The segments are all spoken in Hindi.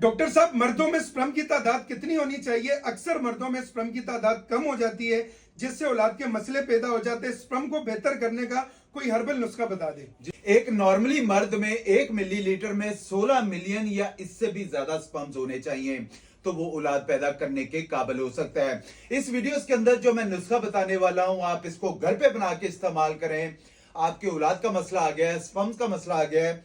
डॉक्टर साहब, मर्दों में स्पर्म की तादाद कितनी होनी चाहिए? अक्सर मर्दों में स्पर्म की तादाद कम हो जाती है, जिससे औलाद के मसले पैदा हो जाते हैं। स्पर्म को बेहतर करने का कोई हर्बल नुस्खा बता दें। एक नॉर्मली मर्द में 1 मिलीलीटर में 16 मिलियन या इससे भी ज्यादा स्पर्म्स होने चाहिए, तो वो औलाद पैदा करने के काबिल हो सकता है। इस वीडियोस के अंदर जो मैं नुस्खा बताने वाला हूं, आप इसको घर पे बना के इस्तेमाल करें। आपके औलाद का मसला आ गया है, स्पर्म्स का मसला आ गया है,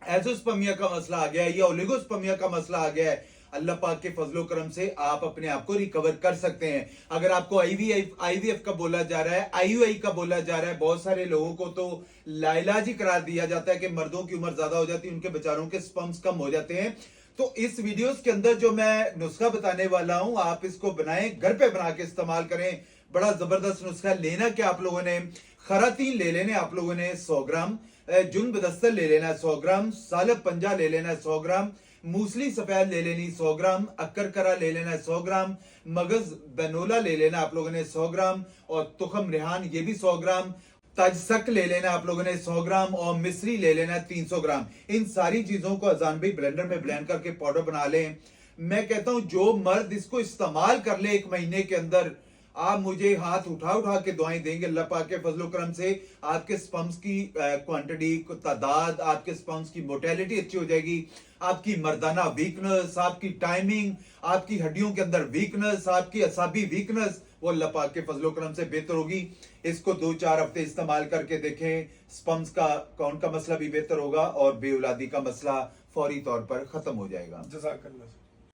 एजोस्पर्मिया का मसला आ गया है या ओलिगोस्पर्मिया का मसला आ गया है, अल्लाह पाक के फजलो करम से आप अपने आप को रिकवर कर सकते हैं। अगर आपको आईवीएफ का बोला जा रहा है, आईयूआई का बोला जा रहा है, बहुत सारे लोगों को तो लाइलाज ही करार दिया जाता है कि मर्दों की उम्र ज्यादा हो जाती है, उनके बेचारों के स्पर्म्स कम हो जाते हैं। तो इस वीडियोस के अंदर जो मैं नुस्खा बताने वाला हूं, आप इसको बनाएं, घर पे बना के इस्तेमाल करें। बड़ा जबरदस्त नुस्खा। लेना क्या आप लोगों ने, खरातीन ले लेने आप लोगों ने 100 ग्राम, जुनबदस्तर ले लेना 100 ग्राम, सालब पंजा ले लेना 100 ग्राम, मूसली सफेद ले लेनी 100 ग्राम, अक्कर ले लेना 100 ग्राम, मगज बेनोला ले लेना आप लोगों ने 100 ग्राम, और तुखम रेहान ये भी 100 ग्राम, ताजसक ले लेना आप लोगों ने 100 ग्राम, और मिस्री ले लेना 300 ग्राम। इन सारी चीजों को अजान भाई ब्लेंडर में ब्लेंड करके पाउडर बना लें। मैं कहता हूं जो मर्द इसको इस्तेमाल कर ले 1 महीने के अंदर, आप मुझे हाथ उठा उठा के दुआएं देंगे। अल्लाह पाक के फजलो करम से आपके स्पर्म्स की क्वांटिटी, तादाद, आपके स्पर्म्स की मोटेलिटी अच्छी हो जाएगी। आपकी मर्दाना वीकनेस, आपकी टाइमिंग, आपकी हड्डियों के अंदर वीकनेस, आपकी असाबी वीकनेस, वो अल्लाह पाक के फजलो करम से बेहतर होगी। इसको 2-4 हफ्ते इस्तेमाल करके देखें, स्पर्म्स का कौन का मसला भी बेहतर होगा और बेऔलादी का मसला फौरी तौर पर खत्म हो जाएगा। जज़ाकल्लाह।